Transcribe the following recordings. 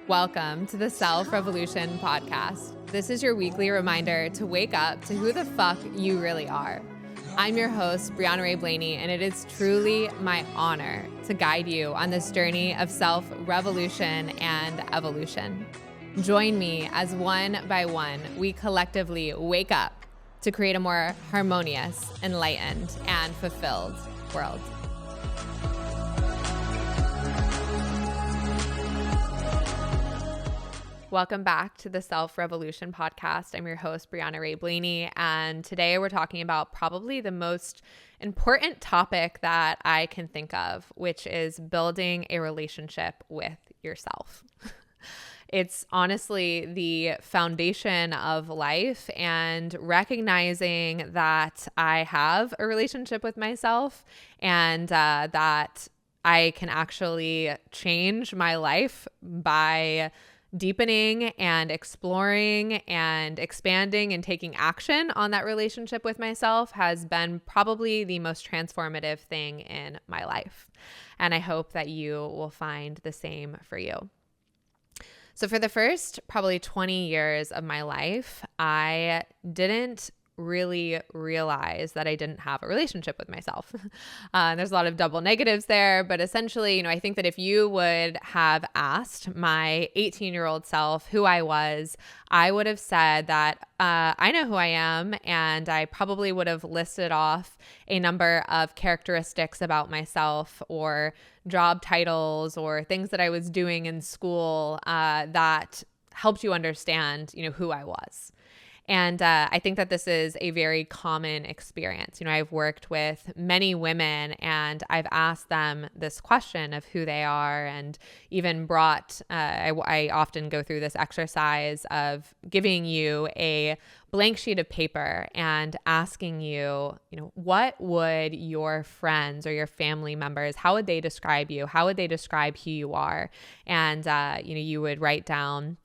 Welcome to the Self Revolution podcast. This is your weekly reminder to wake up to who the fuck you really are. I'm your host, Breanna Rae Blaney, and it is truly my honor to guide you on this journey of self-revolution and evolution. Join me as one by one, we collectively wake up to create a more harmonious, enlightened, and fulfilled world. Welcome back to the Self Revolution podcast. I'm your host, Breanna Rae Blaney, and today we're talking about probably the most important topic that I can think of, which is building a relationship with yourself. It's honestly the foundation of life, and recognizing that I have a relationship with myself and that I can actually change my life by deepening and exploring and expanding and taking action on that relationship with myself has been probably the most transformative thing in my life. And I hope that you will find the same for you. So for the first probably 20 years of my life, I didn't really realize that I didn't have a relationship with myself. There's a lot of double negatives there, but essentially, I think that if you would have asked my 18-year-old self who I was, I would have said that I know who I am, and I probably would have listed off a number of characteristics about myself or job titles or things that I was doing in school that helped you understand, who I was. And I think that this is a very common experience. I've worked with many women, and I've asked them this question of who they are, and even brought, I often go through this exercise of giving you a blank sheet of paper and asking you, what would your friends or your family members, how would they describe you? How would they describe who you are? And, you would write down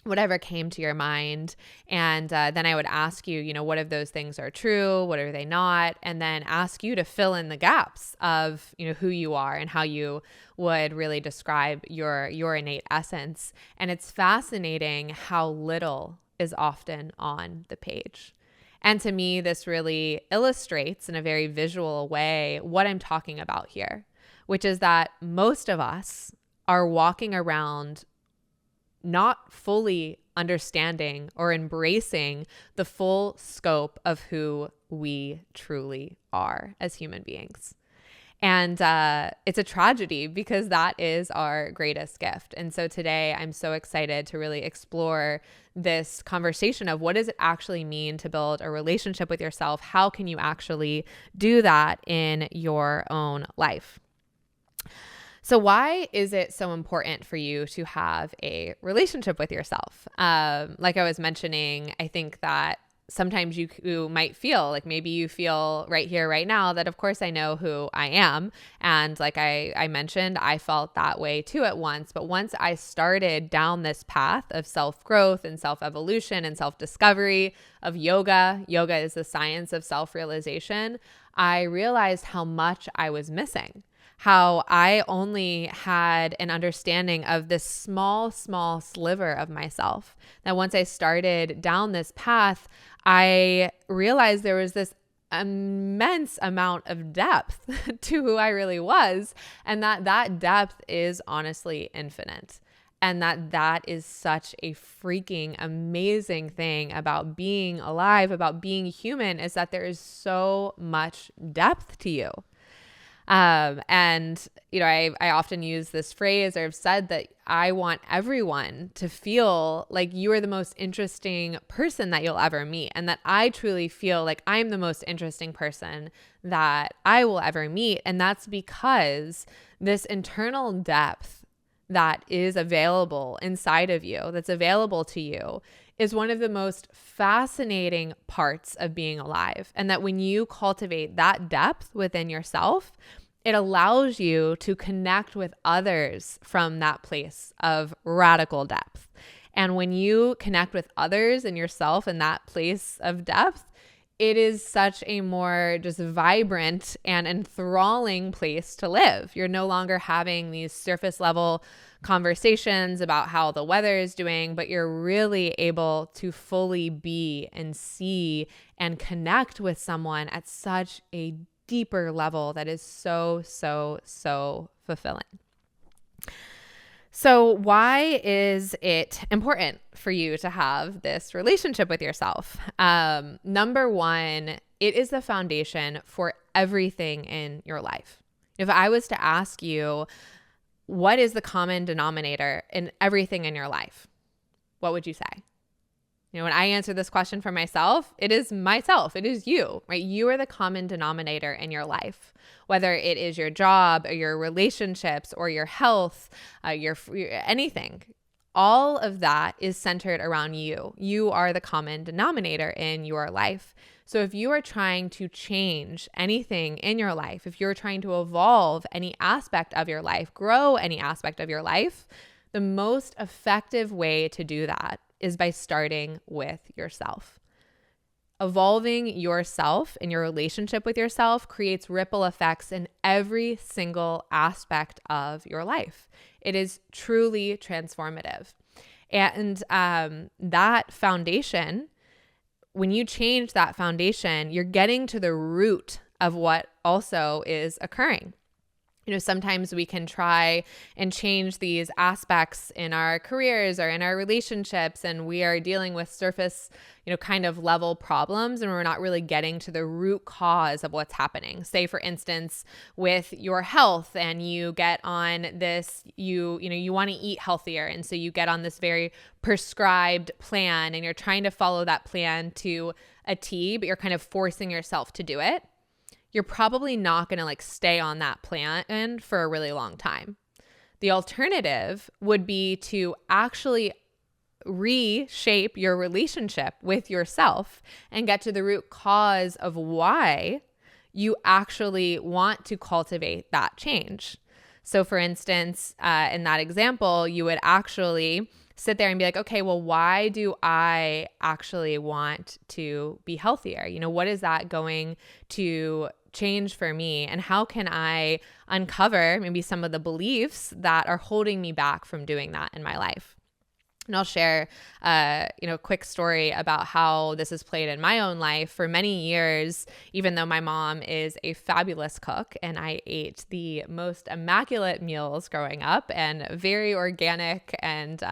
whatever came to your mind. And then I would ask you, what of those things are true? What are they not? And then ask you to fill in the gaps of, who you are and how you would really describe your innate essence. And it's fascinating how little is often on the page. And to me, this really illustrates in a very visual way what I'm talking about here, which is that most of us are walking around not fully understanding or embracing the full scope of who we truly are as human beings. And it's a tragedy because that is our greatest gift. And so today I'm so excited to really explore this conversation of what does it actually mean to build a relationship with yourself? How can you actually do that in your own life? So why is it so important for you to have a relationship with yourself? Like I was mentioning, I think that sometimes you might feel like maybe you feel right here, right now that of course I know who I am. And like I mentioned, I felt that way too at once. But once I started down this path of self-growth and self-evolution and self-discovery of yoga is the science of self-realization, I realized how much I was missing. How I only had an understanding of this small sliver of myself. That once I started down this path, I realized there was this immense amount of depth to who I really was, and that depth is honestly infinite. And that is such a freaking amazing thing about being alive, about being human, is that there is so much depth to you. And, I often use this phrase, or have said that I want everyone to feel like you are the most interesting person that you'll ever meet. And that I truly feel like I'm the most interesting person that I will ever meet. And that's because this internal depth that is available inside of you, that's available to you, is one of the most fascinating parts of being alive. And that when you cultivate that depth within yourself, it allows you to connect with others from that place of radical depth. And when you connect with others and yourself in that place of depth, it is such a more just vibrant and enthralling place to live. You're no longer having these surface level conversations about how the weather is doing, but you're really able to fully be and see and connect with someone at such a deeper level that is so, so, so fulfilling. So why is it important for you to have this relationship with yourself? Number one, it is the foundation for everything in your life. If I was to ask you, what is the common denominator in everything in your life? What would you say? When I answer this question for myself, it is myself. It is you, right? You are the common denominator in your life, whether it is your job or your relationships or your health, your anything. All of that is centered around you. You are the common denominator in your life. So if you are trying to change anything in your life, if you're trying to evolve any aspect of your life, grow any aspect of your life, the most effective way to do that is by starting with yourself. Evolving yourself and your relationship with yourself creates ripple effects in every single aspect of your life. It is truly transformative. And that foundation, when you change that foundation, you're getting to the root of what also is occurring. Sometimes we can try and change these aspects in our careers or in our relationships, and we are dealing with surface, kind of level problems, and we're not really getting to the root cause of what's happening. Say, for instance, with your health, and you get on this, you want to eat healthier, and so you get on this very prescribed plan, and you're trying to follow that plan to a T, but you're kind of forcing yourself to do it. You're probably not going to stay on that plan for a really long time. The alternative would be to actually reshape your relationship with yourself and get to the root cause of why you actually want to cultivate that change. So for instance, in that example, you would actually sit there and be like, okay, well, why do I actually want to be healthier? What is that going to change for me, and how can I uncover maybe some of the beliefs that are holding me back from doing that in my life? And I'll share, a quick story about how this is played in my own life. For many years, even though my mom is a fabulous cook and I ate the most immaculate meals growing up and very organic and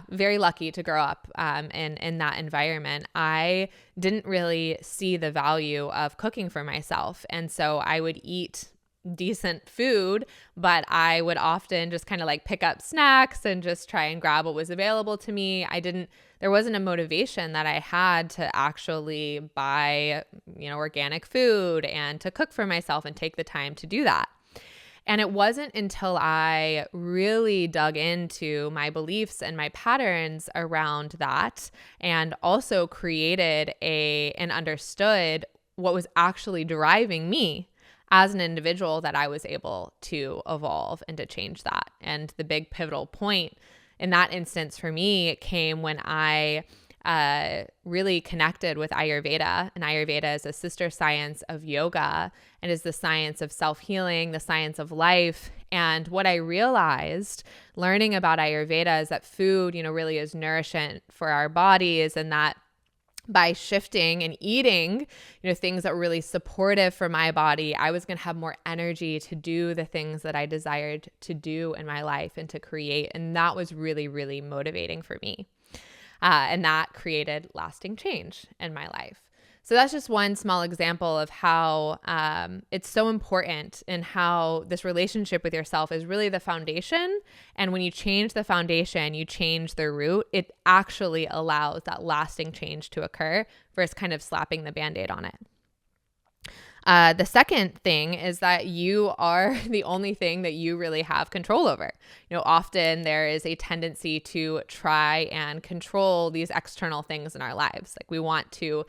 very lucky to grow up in that environment, I didn't really see the value of cooking for myself. And so I would eat decent food, but I would often just kind of pick up snacks and just try and grab what was available to me. There wasn't a motivation that I had to actually buy, organic food and to cook for myself and take the time to do that. And it wasn't until I really dug into my beliefs and my patterns around that, and also created and understood what was actually driving me as an individual, that I was able to evolve and to change that. And the big pivotal point in that instance for me came when I really connected with Ayurveda. And Ayurveda is a sister science of yoga and is the science of self-healing, the science of life. And what I realized learning about Ayurveda is that food, really is nourishment for our bodies, and that by shifting and eating, things that were really supportive for my body, I was going to have more energy to do the things that I desired to do in my life and to create. And that was really, really motivating for me. And that created lasting change in my life. So that's just one small example of how it's so important, and how this relationship with yourself is really the foundation. And when you change the foundation, you change the root, it actually allows that lasting change to occur versus kind of slapping the Band-Aid on it. The second thing is that you are the only thing that you really have control over. Often there is a tendency to try and control these external things in our lives. We want to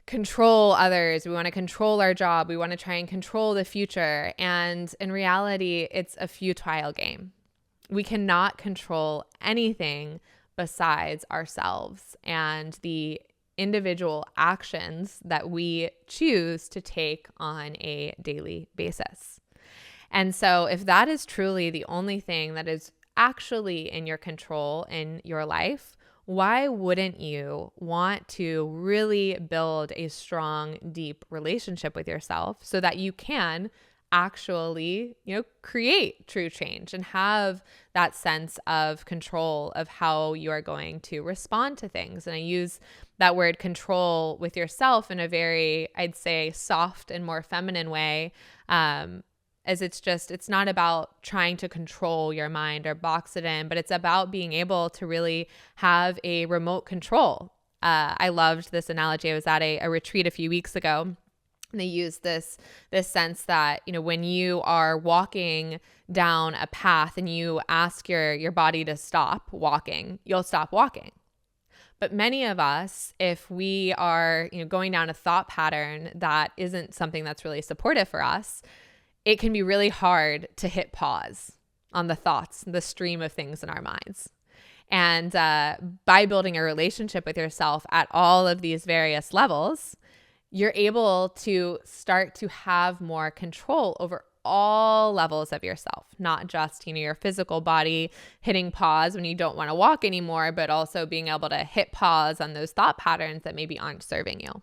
control others. We want to control our job. We want to try and control the future. And in reality, it's a futile game. We cannot control anything besides ourselves and the individual actions that we choose to take on a daily basis. And so if that is truly the only thing that is actually in your control in your life, why wouldn't you want to really build a strong, deep relationship with yourself so that you can actually, create true change and have that sense of control of how you are going to respond to things? And I use that word control with yourself in a very, I'd say, soft and more feminine way, as it's not about trying to control your mind or box it in, but it's about being able to really have a remote control. I loved this analogy. I was at a retreat a few weeks ago, and they used this sense that, when you are walking down a path and you ask your body to stop walking, you'll stop walking. But many of us, if we are, going down a thought pattern that isn't something that's really supportive for us, it can be really hard to hit pause on the thoughts, the stream of things in our minds. And by building a relationship with yourself at all of these various levels, you're able to start to have more control over all levels of yourself, not just, your physical body hitting pause when you don't want to walk anymore, but also being able to hit pause on those thought patterns that maybe aren't serving you.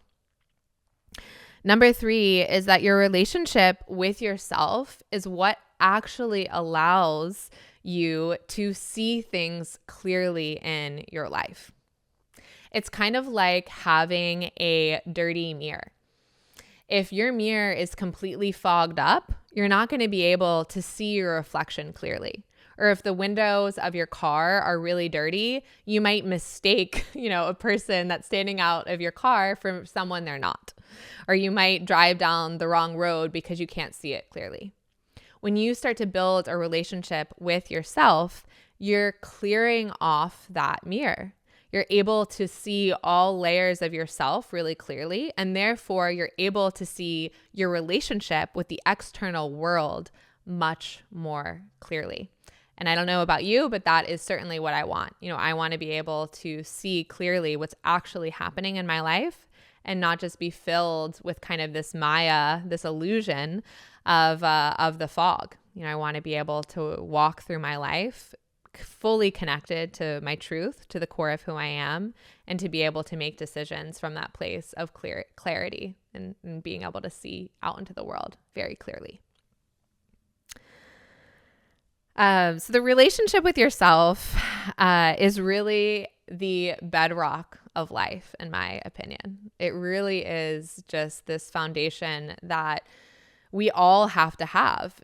Number 3 is that your relationship with yourself is what actually allows you to see things clearly in your life. It's kind of like having a dirty mirror. If your mirror is completely fogged up, you're not going to be able to see your reflection clearly. Or if the windows of your car are really dirty, you might mistake, a person that's standing out of your car from someone they're not. Or you might drive down the wrong road because you can't see it clearly. When you start to build a relationship with yourself, you're clearing off that mirror. You're able to see all layers of yourself really clearly, and therefore you're able to see your relationship with the external world much more clearly. And I don't know about you, but that is certainly what I want. I want to be able to see clearly what's actually happening in my life and not just be filled with kind of this Maya, this illusion of the fog. I want to be able to walk through my life fully connected to my truth, to the core of who I am, and to be able to make decisions from that place of clarity and being able to see out into the world very clearly. So the relationship with yourself is really the bedrock of life, in my opinion. It really is just this foundation that we all have to have.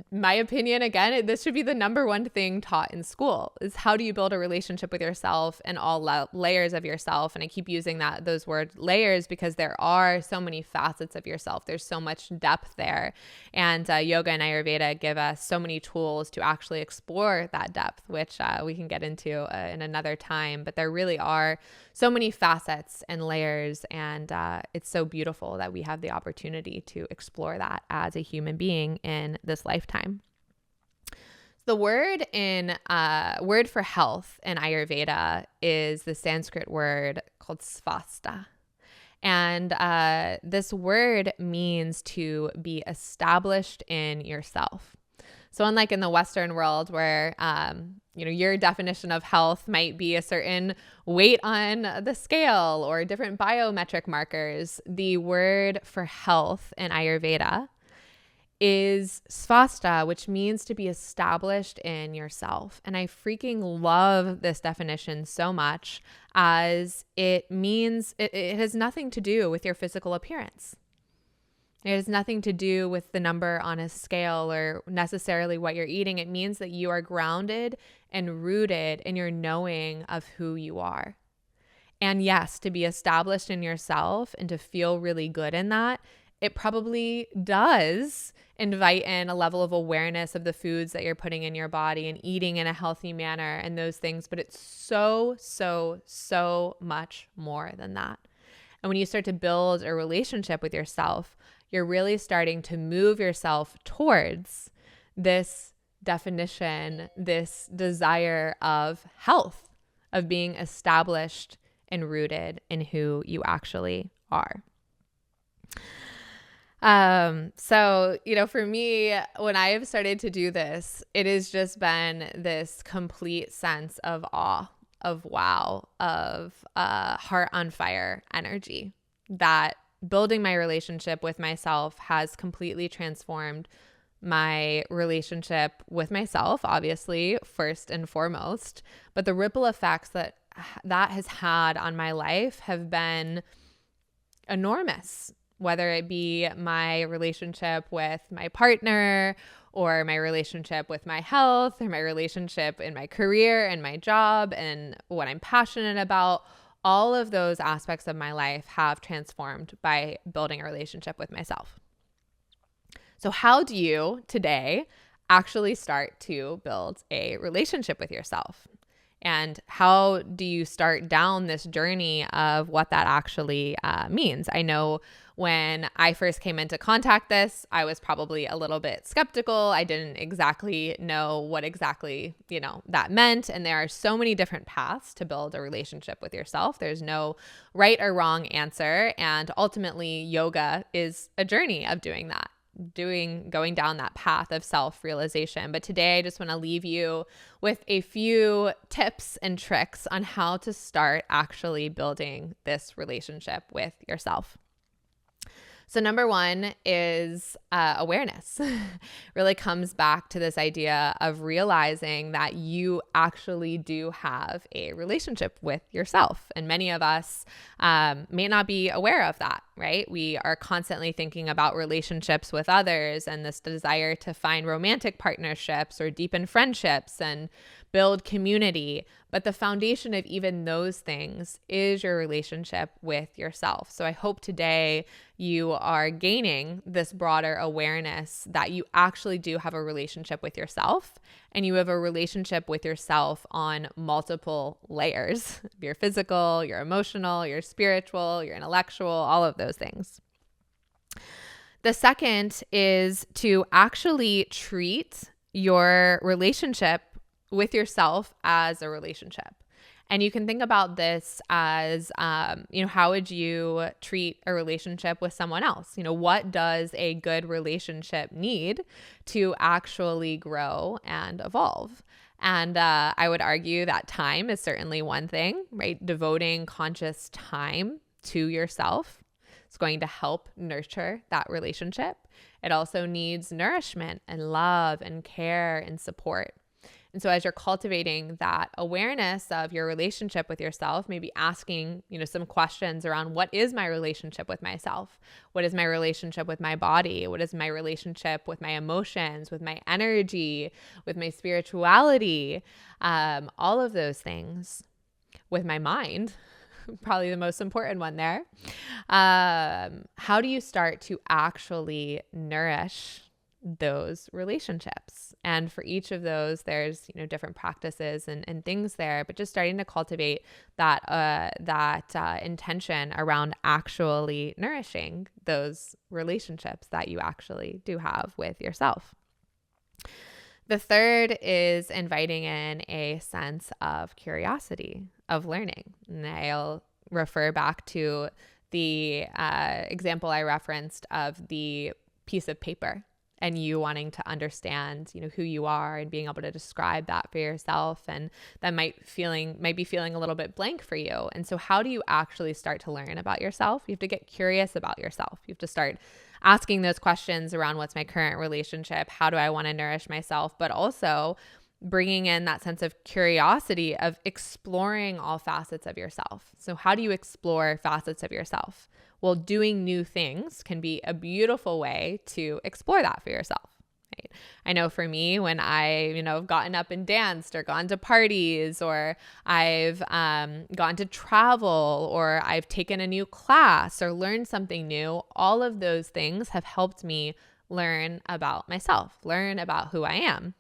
My opinion, again, this should be the number one thing taught in school, is how do you build a relationship with yourself and all layers of yourself. And I keep using those words layers because there are so many facets of yourself. There's so much depth there. And yoga and Ayurveda give us so many tools to actually explore that depth, which we can get into in another time. But there really are so many facets and layers. And it's so beautiful that we have the opportunity to explore that as a human being in this lifetime. The word for health in Ayurveda is the Sanskrit word called svasta. And this word means to be established in yourself. So unlike in the Western world where, your definition of health might be a certain weight on the scale or different biometric markers, the word for health in Ayurveda is svasta, which means to be established in yourself. And I freaking love this definition so much, as it means it has nothing to do with your physical appearance. It has nothing to do with the number on a scale or necessarily what you're eating. It means that you are grounded and rooted in your knowing of who you are. And yes, to be established in yourself and to feel really good in that, it probably does invite in a level of awareness of the foods that you're putting in your body and eating in a healthy manner and those things. But it's so, so, so much more than that. And when you start to build a relationship with yourself, you're really starting to move yourself towards this definition, this desire of health, of being established and rooted in who you actually are. For me, when I have started to do this, it has just been this complete sense of awe, of wow, of heart on fire energy that building my relationship with myself has completely transformed my relationship with myself, obviously, first and foremost. But the ripple effects that has had on my life have been enormous, whether it be my relationship with my partner or my relationship with my health or my relationship in my career and my job and what I'm passionate about. All of those aspects of my life have transformed by building a relationship with myself. So how do you today actually start to build a relationship with yourself? And how do you start down this journey of what that actually means? I know when I first came into contact this, I was probably a little bit skeptical. I didn't exactly know what exactly, that meant. And there are so many different paths to build a relationship with yourself. There's no right or wrong answer. And ultimately, yoga is a journey of doing that. Going down that path of self-realization. But today I just want to leave you with a few tips and tricks on how to start actually building this relationship with yourself. So number one is awareness. Really comes back to this idea of realizing that you actually do have a relationship with yourself. And many of us may not be aware of that, right? We are constantly thinking about relationships with others and this desire to find romantic partnerships or deepen friendships and build community. But the foundation of even those things is your relationship with yourself. So I hope today you are gaining this broader awareness that you actually do have a relationship with yourself, and you have a relationship with yourself on multiple layers: your physical, your emotional, your spiritual, your intellectual, all of those things. The second is to actually treat your relationship with yourself as a relationship. And you can think about this as, how would you treat a relationship with someone else? What does a good relationship need to actually grow and evolve? And I would argue that time is certainly one thing, right? Devoting conscious time to yourself is going to help nurture that relationship. It also needs nourishment and love and care and support. And so as you're cultivating that awareness of your relationship with yourself, maybe asking, some questions around what is my relationship with myself? What is my relationship with my body? What is my relationship with my emotions, with my energy, with my spirituality? All of those things. With my mind, probably the most important one there. How do you start to actually nourish those relationships? And for each of those, there's, different practices and things there, but just starting to cultivate that intention around actually nourishing those relationships that you actually do have with yourself. The third is inviting in a sense of curiosity, of learning. And I'll refer back to the example I referenced of the piece of paper and you wanting to understand, who you are and being able to describe that for yourself. And that might be feeling a little bit blank for you. And so how do you actually start to learn about yourself? You have to get curious about yourself. You have to start asking those questions around what's my current relationship? How do I want to nourish myself? But also bringing in that sense of curiosity of exploring all facets of yourself. So how do you explore facets of yourself? Well, doing new things can be a beautiful way to explore that for yourself. Right? I know for me, when I, have gotten up and danced or gone to parties, or I've gone to travel, or I've taken a new class or learned something new, all of those things have helped me learn about myself, learn about who I am.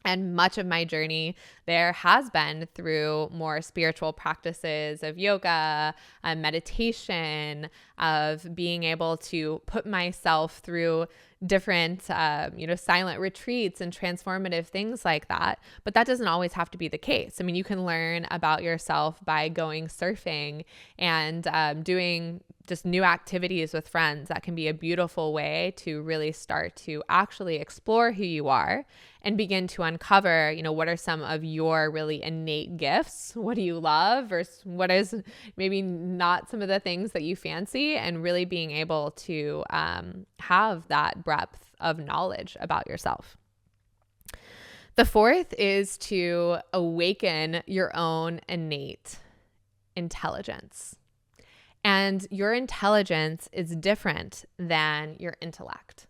And much of my journey there has been through more spiritual practices of yoga, meditation, of being able to put myself through different, silent retreats and transformative things like that. But that doesn't always have to be the case. I mean, you can learn about yourself by going surfing and doing just new activities with friends. That can be a beautiful way to really start to actually explore who you are and begin to uncover, what are some of your really innate gifts? What do you love versus what is maybe not some of the things that you fancy, and really being able to have that breadth of knowledge about yourself. The fourth is to awaken your own innate intelligence. And your intelligence is different than your intellect.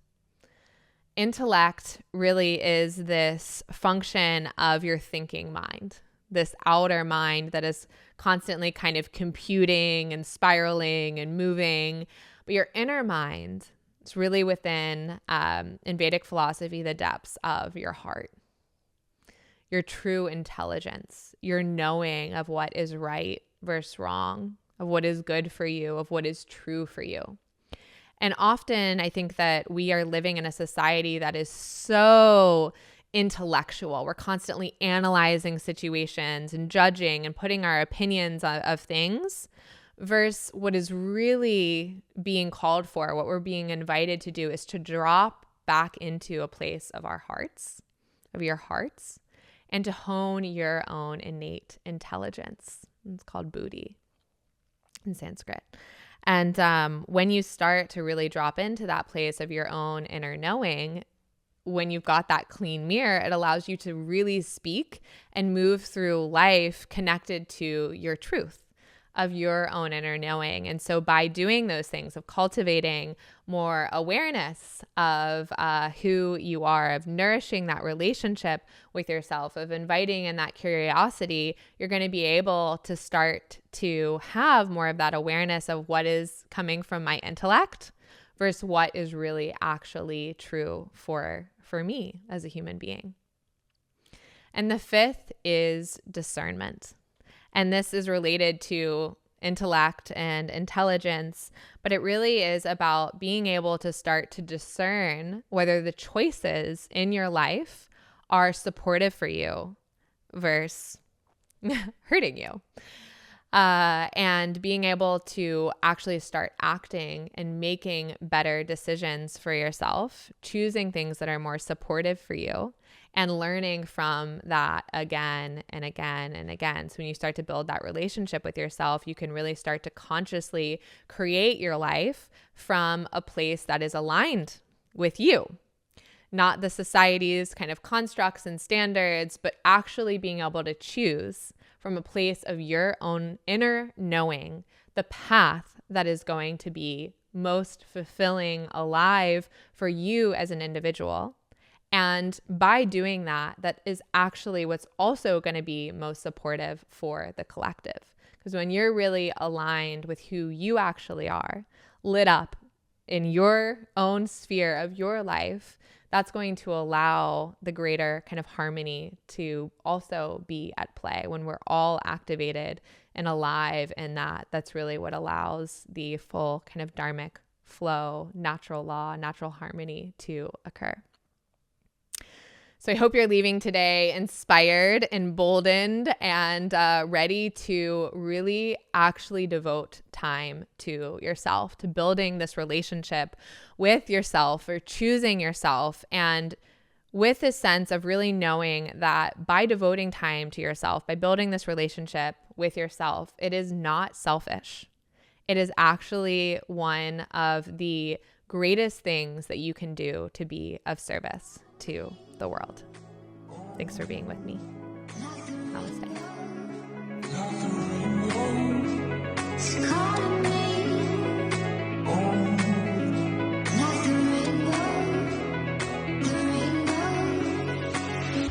Intellect really is this function of your thinking mind, this outer mind that is constantly kind of computing and spiraling and moving. But your inner mind is really within, in Vedic philosophy, the depths of your heart. Your true intelligence, your knowing of what is right versus wrong, of what is good for you, of what is true for you. And often I think that we are living in a society that is so intellectual. We're constantly analyzing situations and judging and putting our opinions of things, versus what is really being called for, what we're being invited to do, is to drop back into a place of our hearts, of your hearts, and to hone your own innate intelligence. It's called buddhi in Sanskrit. And when you start to really drop into that place of your own inner knowing, when you've got that clean mirror, it allows you to really speak and move through life connected to your truth of your own inner knowing. And so by doing those things, of cultivating more awareness of who you are, of nourishing that relationship with yourself, of inviting in that curiosity, you're going to be able to start to have more of that awareness of what is coming from my intellect versus what is really actually true for me as a human being. And the fifth is discernment. And this is related to intellect and intelligence, but it really is about being able to start to discern whether the choices in your life are supportive for you versus hurting you. And being able to actually start acting and making better decisions for yourself, choosing things that are more supportive for you, and learning from that again and again and again. So when you start to build that relationship with yourself, you can really start to consciously create your life from a place that is aligned with you. Not the society's kind of constructs and standards, but actually being able to choose from a place of your own inner knowing the path that is going to be most fulfilling, alive for you as an individual. And by doing that, that is actually what's also going to be most supportive for the collective. Because when you're really aligned with who you actually are, lit up in your own sphere of your life, that's going to allow the greater kind of harmony to also be at play when we're all activated and alive in that. That's really what allows the full kind of dharmic flow, natural law, natural harmony to occur. So I hope you're leaving today inspired, emboldened, and ready to really actually devote time to yourself, to building this relationship with yourself or choosing yourself. And with this sense of really knowing that by devoting time to yourself, by building this relationship with yourself, it is not selfish. It is actually one of the greatest things that you can do to be of service to the world. Thanks for being with me. Namaste.